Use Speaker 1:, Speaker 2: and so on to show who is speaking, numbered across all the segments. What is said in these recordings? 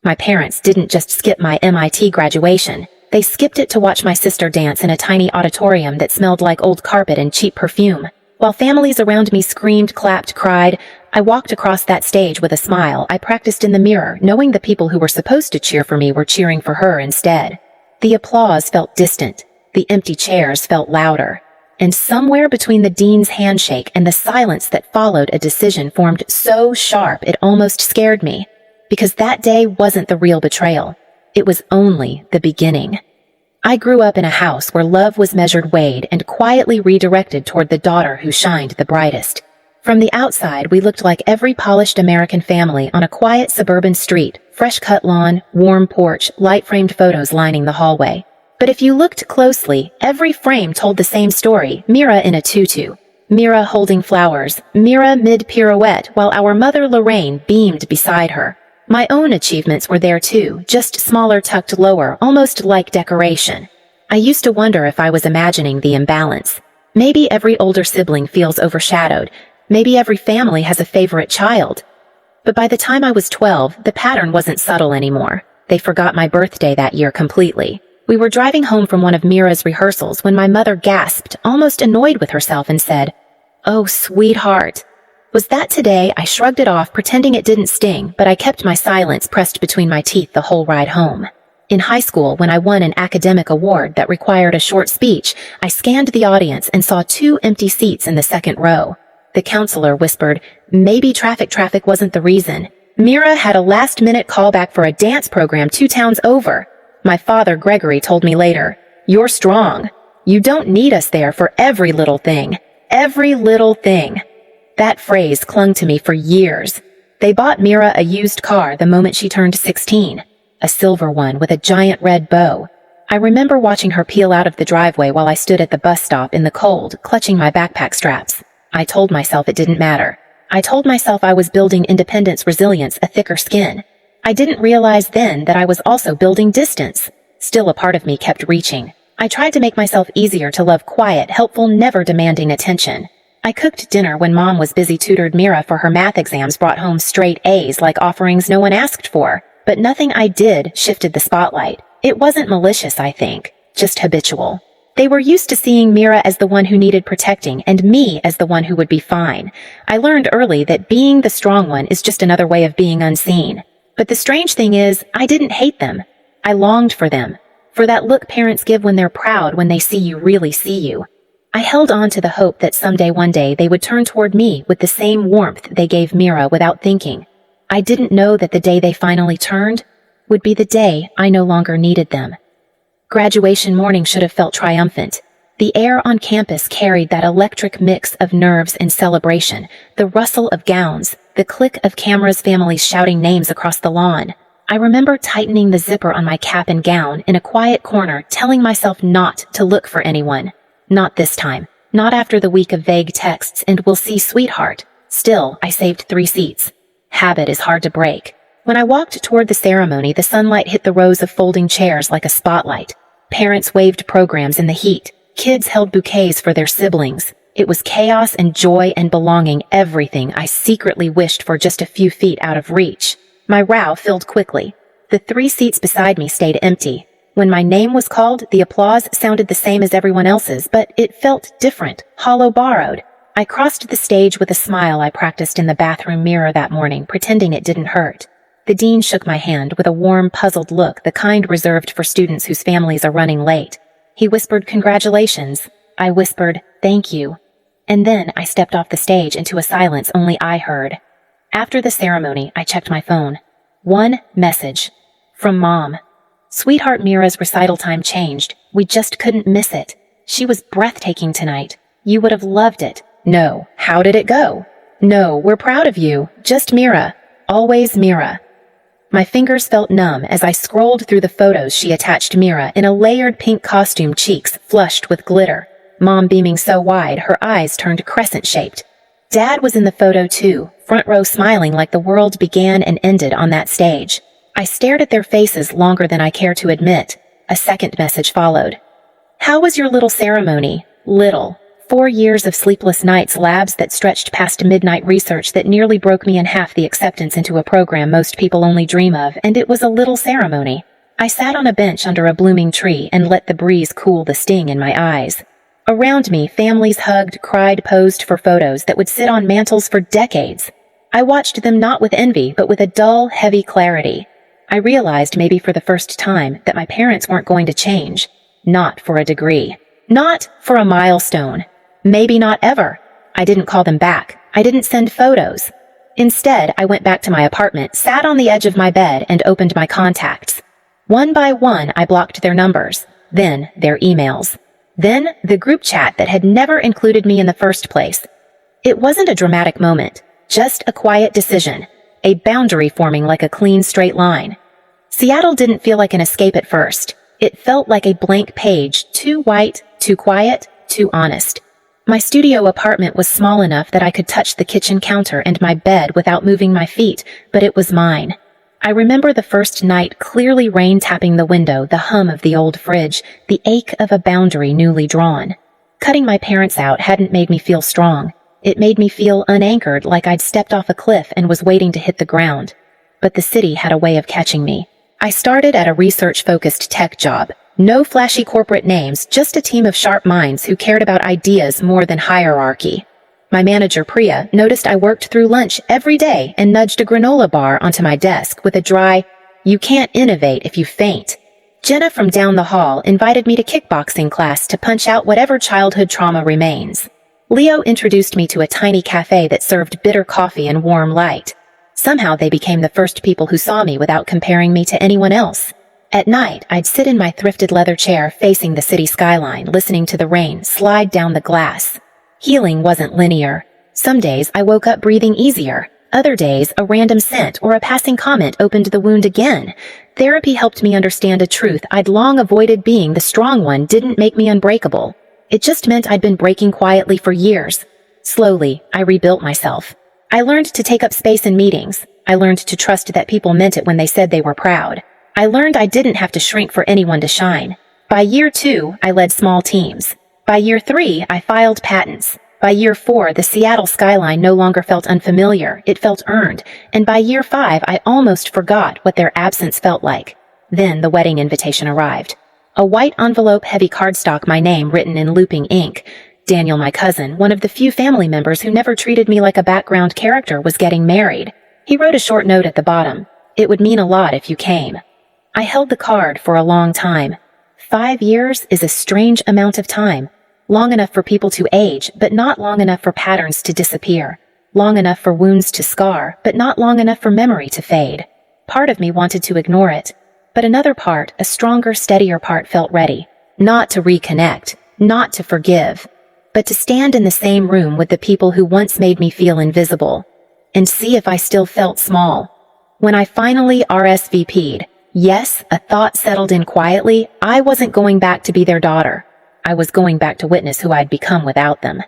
Speaker 1: My parents didn't just skip my MIT graduation. They skipped it to watch my sister dance in a tiny auditorium that smelled like old carpet and cheap perfume. While families around me screamed, clapped, cried, I walked across that stage with a smile. I practiced in the mirror, knowing the people who were supposed to cheer for me were cheering for her instead. The applause felt distant. The empty chairs felt louder. And somewhere between the dean's handshake and the silence that followed, a decision formed so sharp it almost scared me. Because that day wasn't the real betrayal. It was only the beginning. I grew up in a house where love was measured, weighed, and quietly redirected toward the daughter who shined the brightest. From the outside, we looked like every polished American family on a quiet suburban street, fresh-cut lawn, warm porch, light-framed photos lining the hallway. But if you looked closely, every frame told the same story. Mira in a tutu, Mira holding flowers, Mira mid-pirouette, while our mother Lorraine beamed beside her. My own achievements were there too, just smaller, tucked lower, almost like decoration. I used to wonder if I was imagining the imbalance. Maybe every older sibling feels overshadowed. Maybe every family has a favorite child. But by the time I was 12, the pattern wasn't subtle anymore. They forgot my birthday that year completely. We were driving home from one of Mira's rehearsals when my mother gasped, almost annoyed with herself, and said, "Oh, sweetheart." Was that today? I shrugged it off, pretending it didn't sting, but I kept my silence pressed between my teeth the whole ride home. In high school, when I won an academic award that required a short speech, I scanned the audience and saw 2 empty seats in the second row. The counselor whispered, maybe traffic wasn't the reason. Mira had a last-minute callback for a dance program 2 towns over. My father, Gregory, told me later, "You're strong. You don't need us there for every little thing. Every little thing." That phrase clung to me for years. They bought Mira a used car the moment she turned 16, a silver one with a giant red bow. I remember watching her peel out of the driveway while I stood at the bus stop in the cold, clutching my backpack straps. I told myself it didn't matter. I told myself I was building independence, resilience, a thicker skin. I didn't realize then that I was also building distance. Still, a part of me kept reaching. I tried to make myself easier to love, quiet, helpful, never demanding attention. I cooked dinner when Mom was busy, tutored Mira for her math exams, brought home straight A's like offerings no one asked for. But nothing I did shifted the spotlight. It wasn't malicious, I think, just habitual. They were used to seeing Mira as the one who needed protecting and me as the one who would be fine. I learned early that being the strong one is just another way of being unseen. But the strange thing is, I didn't hate them. I longed for them. For that look parents give when they're proud, when they see you really see you. I held on to the hope that someday, one day, they would turn toward me with the same warmth they gave Mira without thinking. I didn't know that the day they finally turned would be the day I no longer needed them. Graduation morning should have felt triumphant. The air on campus carried that electric mix of nerves and celebration, the rustle of gowns, the click of cameras, families shouting names across the lawn. I remember tightening the zipper on my cap and gown in a quiet corner, telling myself not to look for anyone. Not this time. Not after the week of vague texts and "we'll see, sweetheart." Still, I saved 3 seats. Habit is hard to break. When I walked toward the ceremony, the sunlight hit the rows of folding chairs like a spotlight. Parents waved programs in the heat. Kids held bouquets for their siblings. It was chaos and joy and belonging, everything I secretly wished for just a few feet out of reach. My row filled quickly. The 3 seats beside me stayed empty. When my name was called, the applause sounded the same as everyone else's, but it felt different, hollow, borrowed. I crossed the stage with a smile I practiced in the bathroom mirror that morning, pretending it didn't hurt. The dean shook my hand with a warm, puzzled look, the kind reserved for students whose families are running late. He whispered, "Congratulations." I whispered, "Thank you." And then I stepped off the stage into a silence only I heard. After the ceremony, I checked my phone. 1 message. From Mom. "Sweetheart, Mira's recital time changed. We just couldn't miss it. She was breathtaking tonight. You would have loved it." No. How did it go? No, we're proud of you. Just Mira. Always Mira. My fingers felt numb as I scrolled through the photos she attached. Mira in a layered pink costume, cheeks flushed with glitter. Mom beaming so wide, her eyes turned crescent-shaped. Dad was in the photo too, front row smiling like the world began and ended on that stage. I stared at their faces longer than I care to admit. A second message followed. "How was your little ceremony?" Little. 4 years of sleepless nights, labs that stretched past midnight, research that nearly broke me in half, the acceptance into a program most people only dream of, and it was a little ceremony. I sat on a bench under a blooming tree and let the breeze cool the sting in my eyes. Around me, families hugged, cried, posed for photos that would sit on mantels for decades. I watched them not with envy, but with a dull, heavy clarity. I realized, maybe for the first time, that my parents weren't going to change. Not for a degree. Not for a milestone. Maybe not ever. I didn't call them back. I didn't send photos. Instead, I went back to my apartment, sat on the edge of my bed, and opened my contacts. One by one, I blocked their numbers, then their emails, then the group chat that had never included me in the first place. It wasn't a dramatic moment, just a quiet decision, a boundary forming like a clean, straight line. Seattle didn't feel like an escape at first. It felt like a blank page, too white, too quiet, too honest. My studio apartment was small enough that I could touch the kitchen counter and my bed without moving my feet, but it was mine. I remember the first night, clearly, rain tapping the window, the hum of the old fridge, the ache of a boundary newly drawn. Cutting my parents out hadn't made me feel strong. It made me feel unanchored, like I'd stepped off a cliff and was waiting to hit the ground. But the city had a way of catching me. I started at a research-focused tech job. No flashy corporate names, just a team of sharp minds who cared about ideas more than hierarchy. My manager, Priya, noticed I worked through lunch every day and nudged a granola bar onto my desk with a dry, "You can't innovate if you faint." Jenna from down the hall invited me to kickboxing class to punch out whatever childhood trauma remains. Leo introduced me to a tiny cafe that served bitter coffee and warm light. Somehow they became the first people who saw me without comparing me to anyone else. At night, I'd sit in my thrifted leather chair facing the city skyline, listening to the rain slide down the glass. Healing wasn't linear. Some days I woke up breathing easier. Other days, a random scent or a passing comment opened the wound again. Therapy helped me understand a truth I'd long avoided. Being the strong one didn't make me unbreakable. It just meant I'd been breaking quietly for years. Slowly, I rebuilt myself. I learned to take up space in meetings. I learned to trust that people meant it when they said they were proud. I learned I didn't have to shrink for anyone to shine. By year 2, I led small teams. By year 3, I filed patents. By year 4, the Seattle skyline no longer felt unfamiliar, it felt earned. And by year 5, I almost forgot what their absence felt like. Then the wedding invitation arrived. A white envelope, heavy cardstock, my name written in looping ink. Daniel, my cousin, one of the few family members who never treated me like a background character, was getting married. He wrote a short note at the bottom. "It would mean a lot if you came." I held the card for a long time. 5 years is a strange amount of time. Long enough for people to age, but not long enough for patterns to disappear. Long enough for wounds to scar, but not long enough for memory to fade. Part of me wanted to ignore it, but another part, a stronger, steadier part, felt ready. Not to reconnect, not to forgive, but to stand in the same room with the people who once made me feel invisible, and see if I still felt small. When I finally RSVP'd, yes, a thought settled in quietly. I wasn't going back to be their daughter. I was going back to witness who I'd become without them.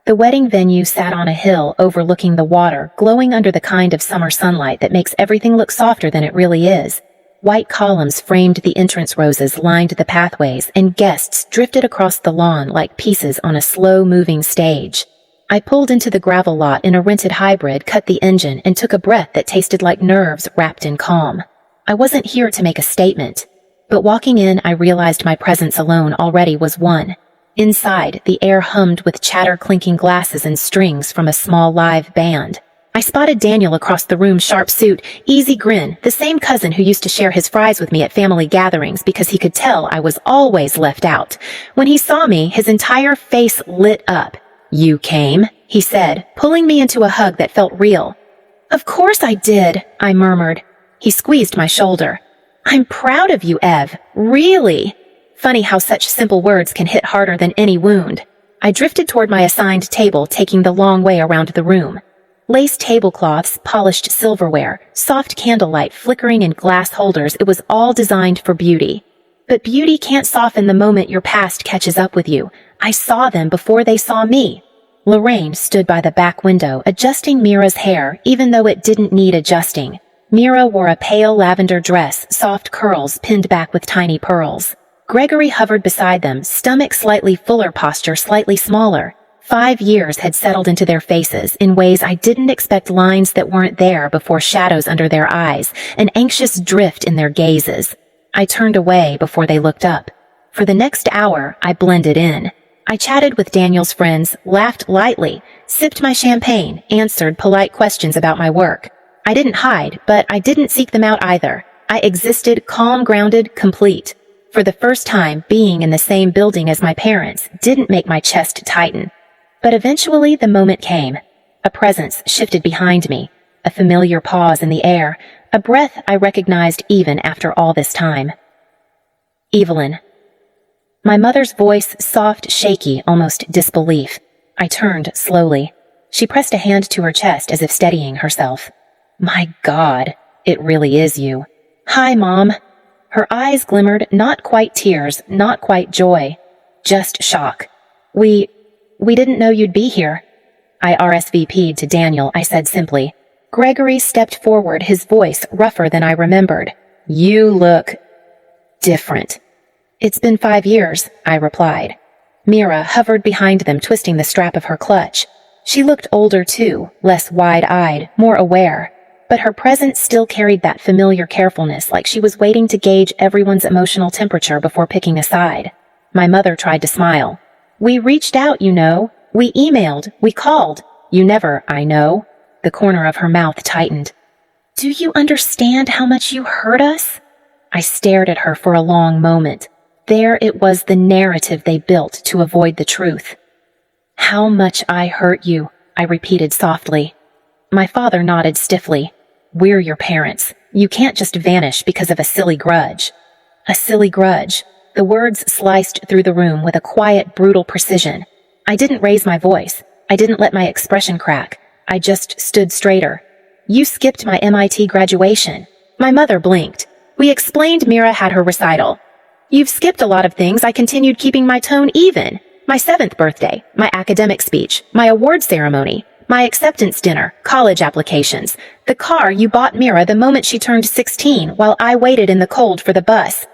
Speaker 1: The wedding venue sat on a hill overlooking the water, glowing under the kind of summer sunlight that makes everything look softer than it really is. White columns framed the entrance, roses lined the pathways, and guests drifted across the lawn like pieces on a slow-moving stage. I pulled into the gravel lot in a rented hybrid, cut the engine, and took a breath that tasted like nerves wrapped in calm. I wasn't here to make a statement. But walking in, I realized my presence alone already was one. Inside, the air hummed with chatter, clinking glasses and strings from a small live band. I spotted Daniel across the room, sharp suit, easy grin, the same cousin who used to share his fries with me at family gatherings because he could tell I was always left out. When he saw me, his entire face lit up. "You came?" he said, pulling me into a hug that felt real. "Of course I did," I murmured. He squeezed my shoulder. "I'm proud of you, Ev. Really." Funny how such simple words can hit harder than any wound. I drifted toward my assigned table, taking the long way around the room. Lace tablecloths, polished silverware, soft candlelight flickering in glass holders, it was all designed for beauty. But beauty can't soften the moment your past catches up with you. I saw them before they saw me. Lorraine stood by the back window, adjusting Mira's hair, even though it didn't need adjusting. Mira wore a pale lavender dress, soft curls pinned back with tiny pearls. Gregory hovered beside them, stomach slightly fuller, posture slightly smaller. 5 years had settled into their faces in ways I didn't expect, lines that weren't there before, shadows under their eyes, an anxious drift in their gazes. I turned away before they looked up. For the next hour, I blended in. I chatted with Daniel's friends, laughed lightly, sipped my champagne, answered polite questions about my work. I didn't hide, but I didn't seek them out either. I existed, calm, grounded, complete. For the first time, being in the same building as my parents didn't make my chest tighten. But eventually the moment came. A presence shifted behind me, a familiar pause in the air, a breath I recognized even after all this time. Evelyn. My mother's voice, soft, shaky, almost disbelief. I turned slowly. She pressed a hand to her chest as if steadying herself. My God, it really is you. Hi, Mom. Her eyes glimmered, not quite tears, not quite joy, just shock. We didn't know you'd be here. I RSVP'd to Daniel, I said simply. Gregory stepped forward, his voice rougher than I remembered. You look different. It's been 5 years, I replied. Mira hovered behind them, twisting the strap of her clutch. She looked older too, less wide-eyed, more aware. But her presence still carried that familiar carefulness, like she was waiting to gauge everyone's emotional temperature before picking a side. My mother tried to smile. We reached out, you know. We emailed. We called. You never, I know. The corner of her mouth tightened. Do you understand how much you hurt us? I stared at her for a long moment. There it was, the narrative they built to avoid the truth. How much I hurt you, I repeated softly. My father nodded stiffly. We're your parents. You can't just vanish because of a silly grudge. A silly grudge. The words sliced through the room with a quiet, brutal precision. I didn't raise my voice. I didn't let my expression crack. I just stood straighter. You skipped my MIT graduation. My mother blinked. We explained. Mira had her recital. You've skipped a lot of things. I continued, keeping my tone even. My 7th birthday, my academic speech, my award ceremony, my acceptance dinner, college applications, the car you bought Mira the moment she turned 16 while I waited in the cold for the bus.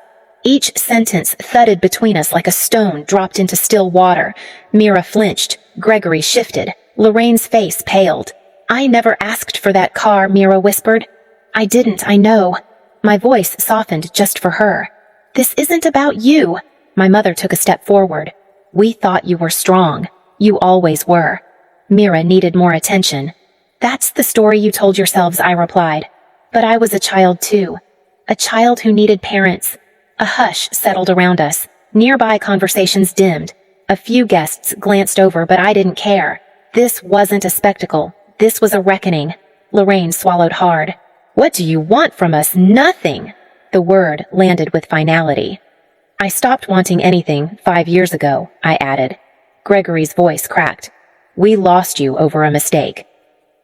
Speaker 1: Each sentence thudded between us like a stone dropped into still water. Mira flinched. Gregory shifted. Lorraine's face paled. I never asked for that car, Mira whispered. I didn't, I know. My voice softened just for her. This isn't about you. My mother took a step forward. We thought you were strong. You always were. Mira needed more attention. That's the story you told yourselves, I replied. But I was a child too. A child who needed parents. A hush settled around us. Nearby conversations dimmed. A few guests glanced over, but I didn't care. This wasn't a spectacle. This was a reckoning. Lorraine swallowed hard. What do you want from us? Nothing. The word landed with finality. I stopped wanting anything 5 years ago, I added. Gregory's voice cracked. We lost you over a mistake.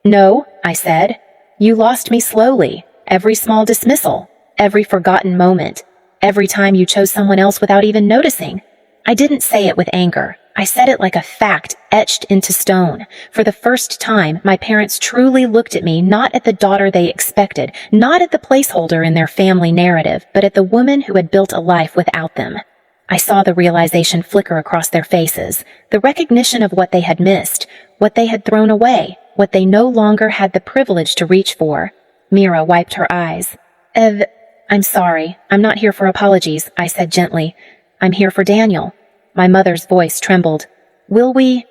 Speaker 1: No, I said. You lost me slowly. Every small dismissal. Every forgotten moment. Every time you chose someone else without even noticing. I didn't say it with anger. I said it like a fact etched into stone. For the first time, my parents truly looked at me, not at the daughter they expected, not at the placeholder in their family narrative, but at the woman who had built a life without them. I saw the realization flicker across their faces, the recognition of what they had missed, what they had thrown away, what they no longer had the privilege to reach for. Mira wiped her eyes. I'm sorry. I'm not here for apologies, I said gently. I'm here for Daniel. My mother's voice trembled. Will we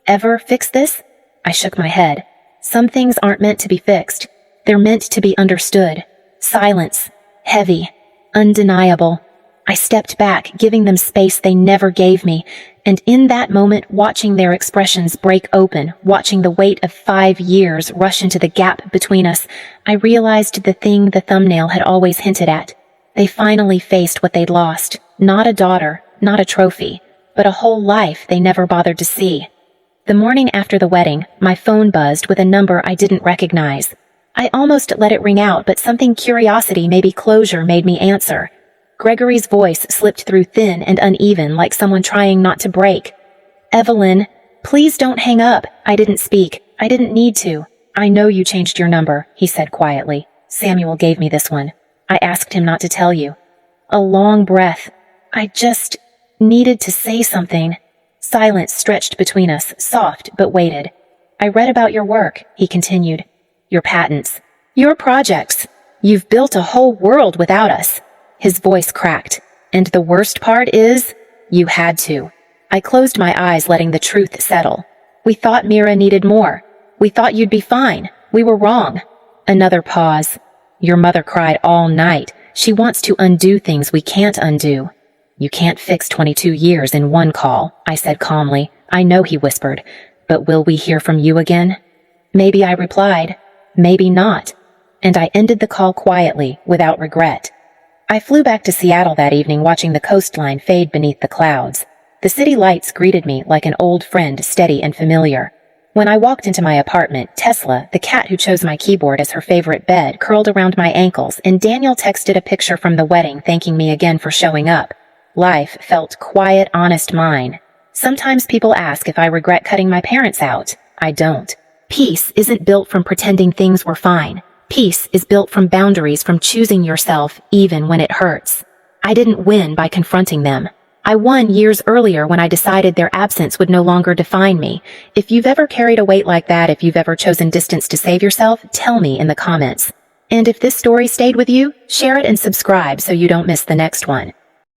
Speaker 1: ever fix this? I shook my head. Some things aren't meant to be fixed. They're meant to be understood. Silence. Heavy. Undeniable. I stepped back, giving them space they never gave me, and in that moment, watching their expressions break open, watching the weight of 5 years rush into the gap between us, I realized the thing the thumbnail had always hinted at. They finally faced what they'd lost. Not a daughter, not a trophy, but a whole life they never bothered to see. The morning after the wedding, my phone buzzed with a number I didn't recognize. I almost let it ring out, but something, curiosity, maybe closure, made me answer. Gregory's voice slipped through, thin and uneven, like someone trying not to break. Evelyn, please don't hang up. I didn't speak. I didn't need to. I know you changed your number, he said quietly. Samuel gave me this one. I asked him not to tell you. A long breath. I just needed to say something. Silence stretched between us, soft but weighted. I read about your work, he continued. Your patents. Your projects. You've built a whole world without us. His voice cracked. And the worst part is, you had to. I closed my eyes, letting the truth settle. We thought Mira needed more. We thought you'd be fine. We were wrong. Another pause. Your mother cried all night. She wants to undo things we can't undo. You can't fix 22 years in one call, I said calmly. I know, he whispered. But will we hear from you again? Maybe, I replied. Maybe not. And I ended the call quietly, without regret. I flew back to Seattle that evening, watching the coastline fade beneath the clouds. The city lights greeted me like an old friend, steady and familiar. When I walked into my apartment, Tesla, the cat who chose my keyboard as her favorite bed, curled around my ankles, and Daniel texted a picture from the wedding thanking me again for showing up. Life felt quiet, honest, mine. Sometimes people ask if I regret cutting my parents out. I don't. Peace isn't built from pretending things were fine. Peace is built from boundaries, from choosing yourself even when it hurts. I didn't win by confronting them. I won years earlier when I decided their absence would no longer define me. If you've ever carried a weight like that, if you've ever chosen distance to save yourself, tell me in the comments. And if this story stayed with you, share it and subscribe so you don't miss the next one.